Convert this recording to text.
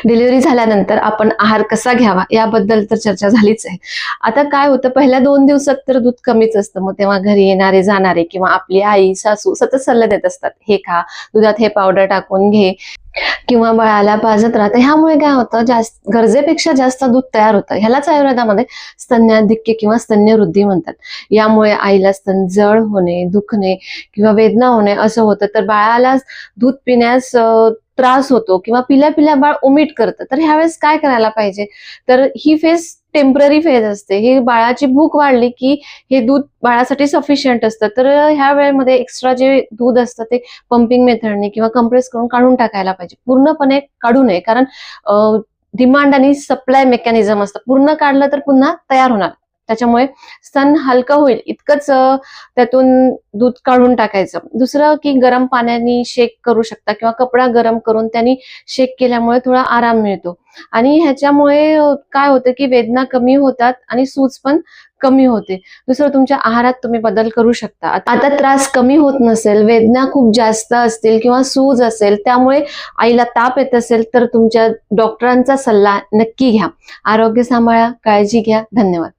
Delivery झाल्यानंतर आपण आहार कसा घ्यावा याबद्दल तर चर्चा झालीच आहे. आता काय होतं, पहिल्या 2 दिवसात तर दूध कमीच असतं, मग तेव्हा घरी येणारे जाणारे किंवा आपली आई सासू सतत सल्ले देत असतात, हे खा, दुधात हे पावडर टाकून घे किंवा बाळाला पाजत राहतं. ह्यामुळे काय होतं, जास्त गरजेपेक्षा जास्त दूध तयार होतं. ह्यालाच आयुर्वेदामध्ये स्तन्याधिक्य किंवा स्तन्यवृद्धी म्हणतात. यामुळे आईला स्तन जळ होणे, दुखणे किंवा वेदना होणे असं होतं. तर बाळाला दूध पिण्यास त्रास होतो किंवा पिल्या पिल्या बाळ ओमिट करतं. तर ह्यावेळेस काय करायला पाहिजे, तर ही फेज टेम्पररी फेज असते. ही बाळाची भूक वाढली की हे दूध बाळासाठी सफिशियंट असतं. तर ह्या वेळेमध्ये एक्स्ट्रा जे दूध असतं ते पंपिंग मेथडने किंवा कंप्रेस करून काढून टाकायला पाहिजे. पूर्णपणे काढू नये, कारण डिमांड आणि सप्लाय मेकॅनिझम असतं. पूर्ण काढलं तर पुन्हा तयार होणार. त्याच्यामुळे स्तन हलकं होईल इतकंच त्यातून दूध काढून टाकायचं. दुसरं की गरम पाण्याने शेक करू शकता किंवा कपडा गरम करून त्यांनी शेक केल्यामुळे थोडा आराम मिळतो. आणि ह्याच्यामुळे काय होतं की वेदना कमी होतात आणि सूज पण कमी होते. दुसरं, तुमच्या आहारात तुम्ही बदल करू शकता. आता त्रास कमी होत नसेल, वेदना खूप जास्त असतील किंवा सूज असेल, त्यामुळे आईला ताप येत असेल, तर तुमच्या डॉक्टरांचा सल्ला नक्की घ्या. आरोग्य सांभाळा, काळजी घ्या. धन्यवाद.